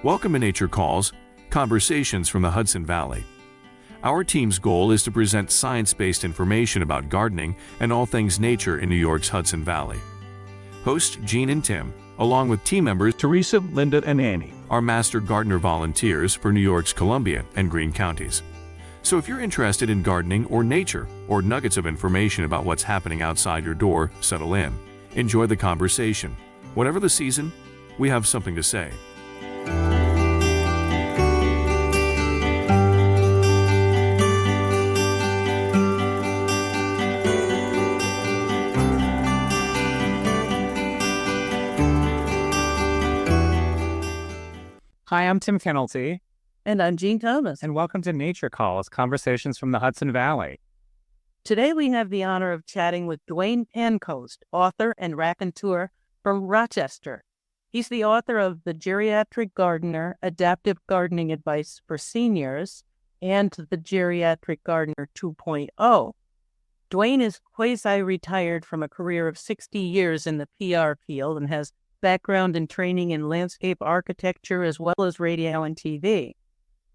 Welcome to Nature Calls, Conversations from the Hudson Valley. Our team's goal is to present science-based information about gardening and all things nature in New York's Hudson Valley. Hosts Jean and Tim, along with team members Teresa, Linda, and Annie, are master gardener volunteers for New York's Columbia and Greene counties. So if you're interested in gardening or nature, or nuggets of information about what's happening outside your door, settle in. Enjoy the conversation. Whatever the season, we have something to say. Hi, I'm Tim Kennelty, And I'm Jean Thomas. and welcome to Nature Calls, Conversations from the Hudson Valley. Today we have the honor of chatting with Dwayne Pancoast, author and raconteur from Rochester. He's the author of The Geriatric Gardener, Adaptive Gardening Advice for Seniors, and The Geriatric Gardener 2.0. Dwayne is quasi-retired from a career of 60 years in the PR field and has background and training in landscape architecture as well as radio and TV.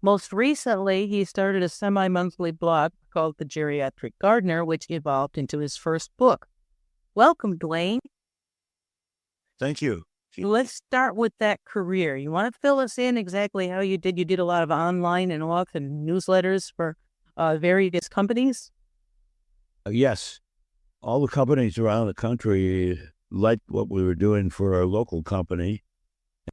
Most recently, he started a semi-monthly blog called The Geriatric Gardener, which evolved into his first book. Welcome, Dwayne. Thank you. Let's start with that career. You want to fill us in exactly how you did? You did a lot of online and off and newsletters for various companies? Yes, all the companies around the country liked what we were doing for our local company.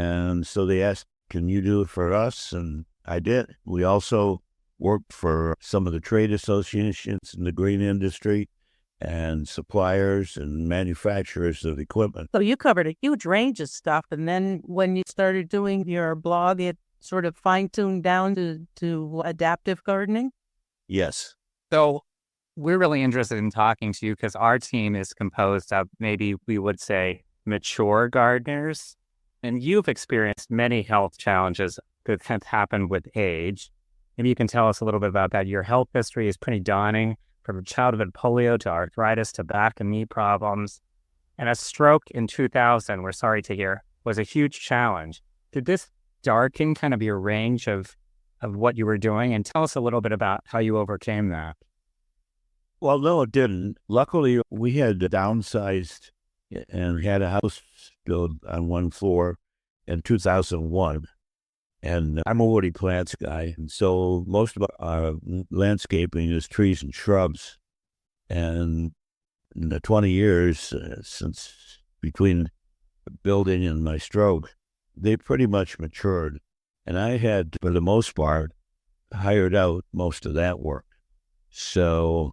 And so they asked, can you do it for us? And I did. We also worked for some of the trade associations in the green industry and suppliers and manufacturers of equipment. So you covered a huge range of stuff. And then when you started doing your blog, it sort of fine-tuned down to adaptive gardening? Yes. So we're really interested in talking to you because our team is composed of maybe we would say mature gardeners, and you've experienced many health challenges that have happened with age. Maybe you can tell us a little bit about that. Your health history is pretty daunting, from childhood polio to arthritis to back and knee problems. And a stroke in 2000, we're sorry to hear, was a huge challenge. Did this darken kind of your range of what you were doing? And tell us a little bit about how you overcame that. Well, no, it didn't. Luckily, we had downsized and we had a house built on one floor in 2001. And I'm a woody plants guy. And so most of our landscaping is trees and shrubs. And in the 20 years since between building and my stroke, they pretty much matured. And I had, for the most part, hired out most of that work. So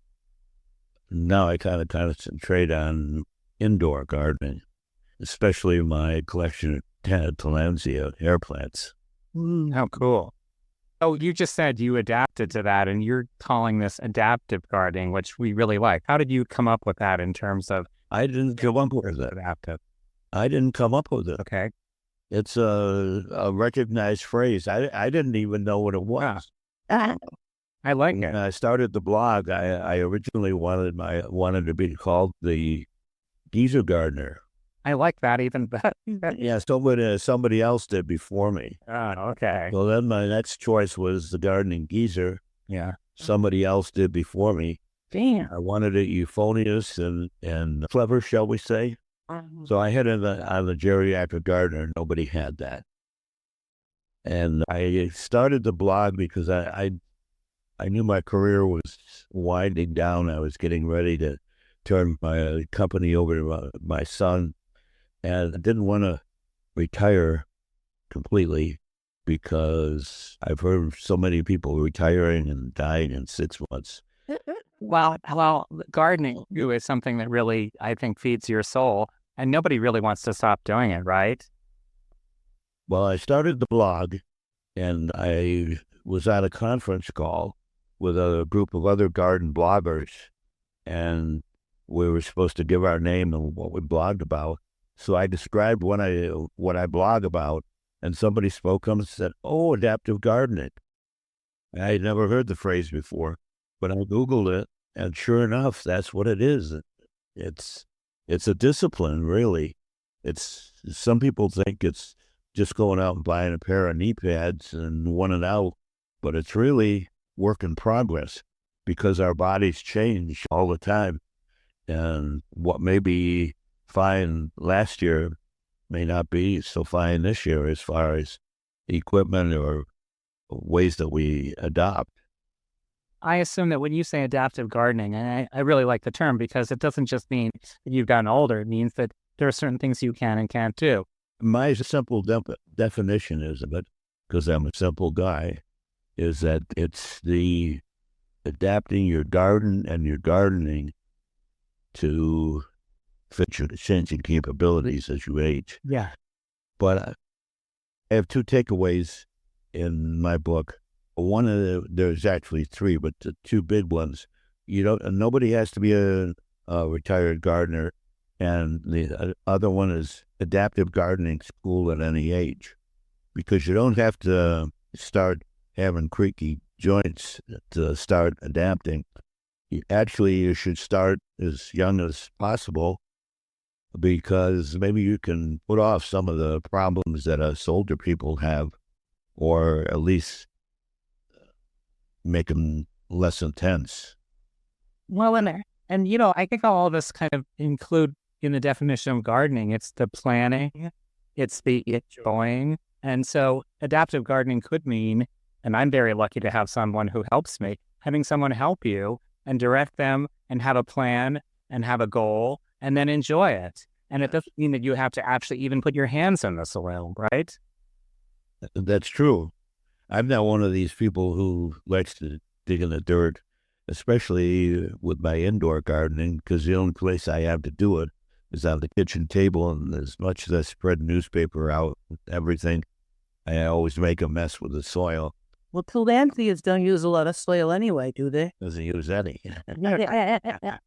now I kind of concentrate on indoor gardening, especially my collection of Tillandsia hair plants. How cool. Oh, you just said you adapted to that, and you're calling this adaptive gardening, which we really like. How did you come up with that in terms of I didn't come up with it. adaptive? I didn't come up with it. Okay. It's a recognized phrase. I didn't even know what it was. I like When it. I started the blog, I originally wanted to be called the Geezer Gardener. I like that even better. Yeah, somebody else did before me. Oh, okay. So then my next choice was the Gardening Geezer. Yeah. Somebody else did before me. Damn. I wanted it euphonious and clever, shall we say. So I had it on the Geriatric Gardener. Nobody had that. And I started the blog because I knew my career was winding down. I was getting ready to turn my company over to my son. And I didn't want to retire completely because I've heard so many people retiring and dying in 6 months. Well, gardening is something that really, I think, feeds your soul, and nobody really wants to stop doing it, right? Well, I started the blog, and I was on a conference call with a group of other garden bloggers, and we were supposed to give our name and what we blogged about. So I described what I blog about, and somebody spoke up and said, "Oh, adaptive gardening." I had never heard the phrase before, but I Googled it, and sure enough, that's what it is. It's a discipline, really. Some people think it's just going out and buying a pair of knee pads and one and out, but it's really work in progress because our bodies change all the time. And what may be fine last year may not be so fine this year as far as equipment or ways that we adopt. I assume that when you say adaptive gardening, and I really like the term because it doesn't just mean that you've gotten older. It means that there are certain things you can and can't do. My simple definition is of it, because I'm a simple guy, is that it's the adapting your garden and your gardening to fit your changing capabilities as you age. Yeah. But I have two takeaways in my book. There's actually three, but the two big ones. Nobody has to be a retired gardener, and the other one is adaptive gardening school at any age, because you don't have to start having creaky joints to start adapting. You should start as young as possible, because maybe you can put off some of the problems that us older people have, or at least make them less intense. Well, and I think all of us kind of include in the definition of gardening, it's the planning, it's the enjoying. And so adaptive gardening could mean, and I'm very lucky to have someone who helps me, having someone help you and direct them and have a plan and have a goal and then enjoy it. And it doesn't mean that you have to actually even put your hands in the soil, right? That's true. I'm not one of these people who likes to dig in the dirt, especially with my indoor gardening, because the only place I have to do it is on the kitchen table, and as much as I spread newspaper out, everything, I always make a mess with the soil. Well, Tillandsias don't use a lot of soil anyway, do they? Doesn't use any. Yeah.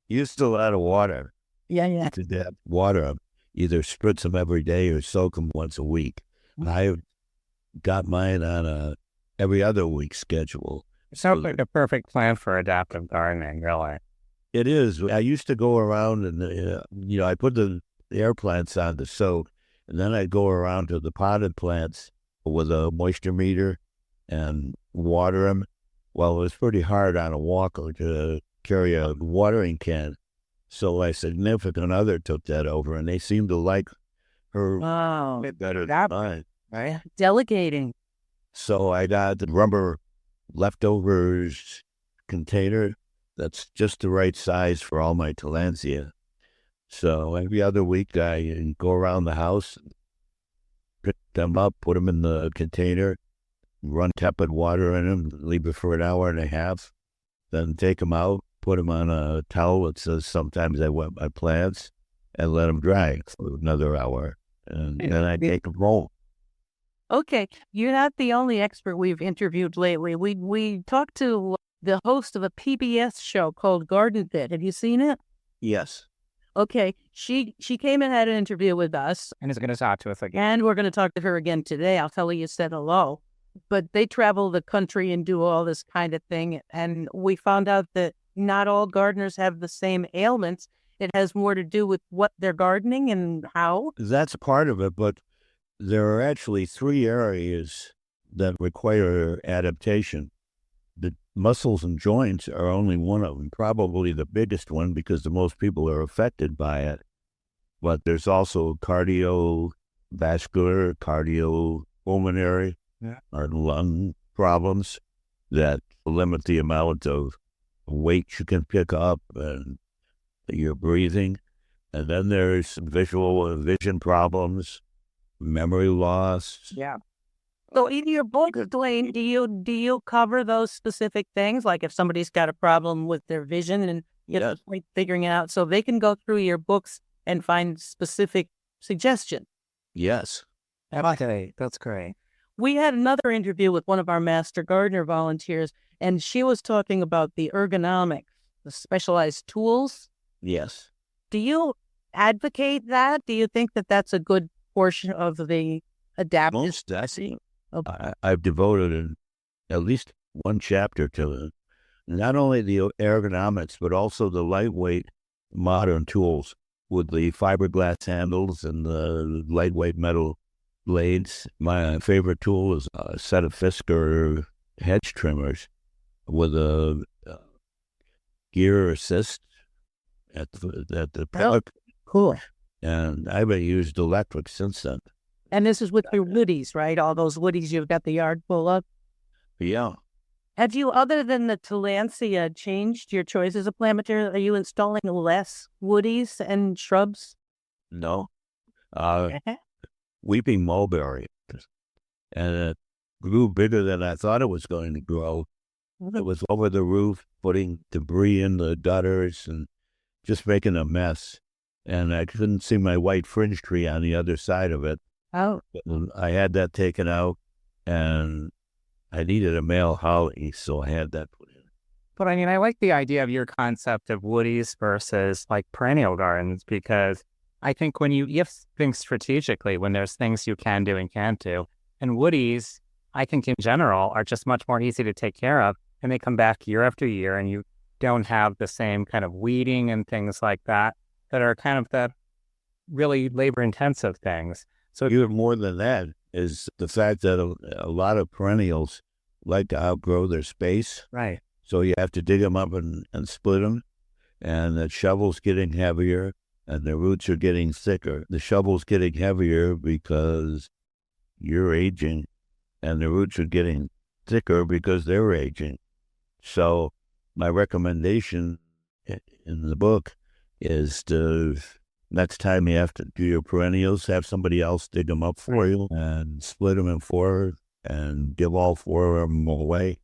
Used a lot of water. Yeah. To that water, either spritz them every day or soak them once a week. I got mine on a every other week schedule. It sounds like a perfect plan for adaptive gardening, really. It is. I used to go around and, I put the air plants on to soak, and then I'd go around to the potted plants with a moisture meter and water them. Well, it was pretty hard on a walker to carry a watering can. So my significant other took that over, and they seemed to like her Wow. better than mine. Right. Delegating. So I got the rubber leftovers container that's just the right size for all my tillandsia. So every other week I go around the house, pick them up, put them in the container, run tepid water in them, leave it for an hour and a half, then take them out, put them on a towel that says sometimes I wet my plants, and let them dry for another hour. And then I take them home. Okay, you're not the only expert we've interviewed lately. We talked to the host of a PBS show called Garden Pit. Have you seen it? Yes. Okay, she came and had an interview with us. And is going to talk to us again. And we're going to talk to her again today. I'll tell her you said hello. But they travel the country and do all this kind of thing. And we found out that not all gardeners have the same ailments. It has more to do with what they're gardening and how. That's a part of it, but there are actually three areas that require adaptation. The muscles and joints are only one of them, probably the biggest one because the most people are affected by it. But there's also cardiovascular, cardiopulmonary, or lung problems that limit the amount of weight you can pick up and your breathing. And then there's visual and vision problems, memory loss. Yeah. So in your book, Dwayne, do you cover those specific things? Like if somebody's got a problem with their vision and you're figuring it out, so they can go through your books and find specific suggestions. Yes. Okay, that's great. We had another interview with one of our Master Gardener volunteers, and she was talking about the ergonomics, the specialized tools. Yes. Do you advocate that? Do you think that that's a good portion of the adaptive? Most, I've devoted at least one chapter to not only the ergonomics, but also the lightweight modern tools with the fiberglass handles and the lightweight metal blades. My favorite tool is a set of Fisker hedge trimmers with a gear assist at the pellet. Cool. And I haven't used electric since then. And this is with your woodies, right? All those woodies you've got the yard full of. Yeah. Have you, other than the Tillandsia, changed your choices of plant material? Are you installing less woodies and shrubs? No. Weeping mulberry. And it grew bigger than I thought it was going to grow. It was over the roof, putting debris in the gutters and just making a mess. And I couldn't see my white fringe tree on the other side of it. Oh. I had that taken out, and I needed a male holly, so I had that put in. But I mean, I like the idea of your concept of woodies versus like perennial gardens, because I think when you think strategically, when there's things you can do and can't do, and woodies, I think in general, are just much more easy to take care of, and they come back year after year, and you don't have the same kind of weeding and things like that are kind of the really labor-intensive things. So even more than that is the fact that a lot of perennials like to outgrow their space. Right. So you have to dig them up and split them, and the shovel's getting heavier, and the roots are getting thicker. The shovel's getting heavier because you're aging, and the roots are getting thicker because they're aging. So my recommendation in the book is to, next time you have to do your perennials, have somebody else dig them up for you and split them in four and give all four of them away.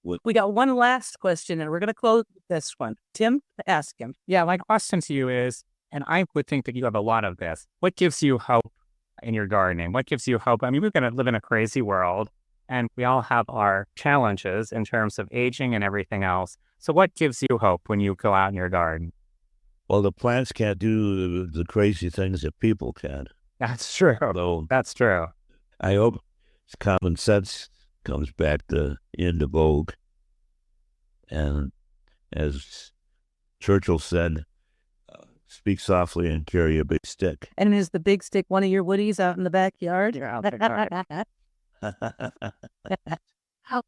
We got one last question, and we're going to close with this one. Tim, ask him. Yeah, my question to you is, and I would think that you have a lot of this, what gives you hope in your gardening? What gives you hope? I mean, we're going to live in a crazy world, and we all have our challenges in terms of aging and everything else. So what gives you hope when you go out in your garden? Well, the plants can't do the crazy things that people can. That's true. So That's true. I hope common sense comes back into vogue. And as Churchill said, speak softly and carry a big stick. And is the big stick one of your woodies out in the backyard?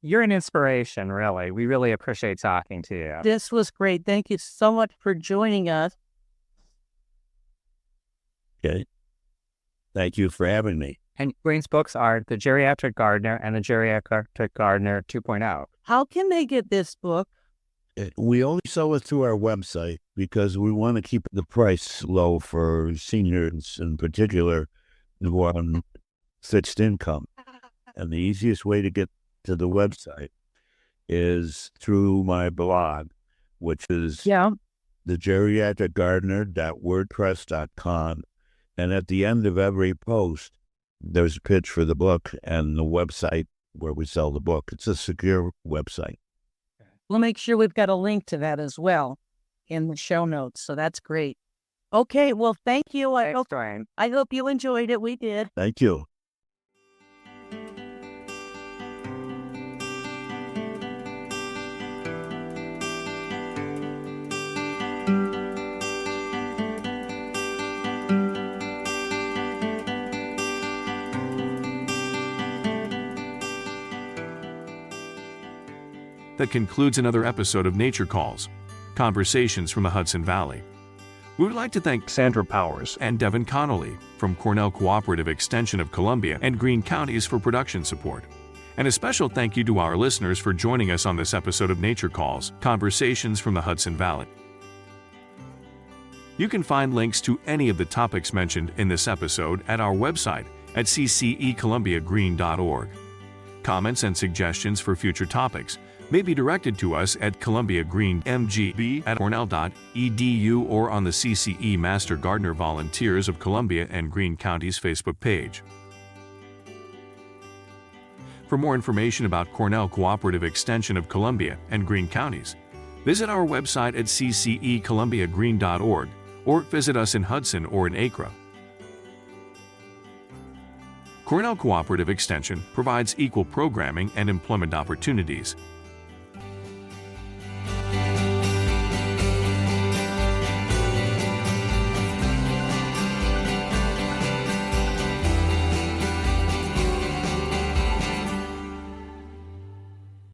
You're an inspiration, really. We really appreciate talking to you. This was great. Thank you so much for joining us. Okay. Thank you for having me. And Green's books are The Geriatric Gardener and The Geriatric Gardener 2.0. How can they get this book? We only sell it through our website because we want to keep the price low for seniors in particular who are on fixed income. And the easiest way to get to the website is through my blog, which is thegeriatricgardener.wordpress.com. And at the end of every post, there's a pitch for the book and the website where we sell the book. It's a secure website. We'll make sure we've got a link to that as well in the show notes. So that's great. Okay, well, thank you. I hope you enjoyed it. We did. Thank you. That concludes another episode of Nature Calls, Conversations from the Hudson Valley. We would like to thank Sandra Powers and Devin Connolly from Cornell Cooperative Extension of Columbia and Greene Counties for production support. And a special thank you to our listeners for joining us on this episode of Nature Calls, Conversations from the Hudson Valley. You can find links to any of the topics mentioned in this episode at our website at ccecolumbiagreen.org. Comments and suggestions for future topics may be directed to us at columbiagreenmgb@cornell.edu or on the CCE Master Gardener Volunteers of Columbia and Greene Counties Facebook page. For more information about Cornell Cooperative Extension of Columbia and Greene Counties, visit our website at ccecolumbiagreen.org or visit us in Hudson or in Acra. Cornell Cooperative Extension provides equal programming and employment opportunities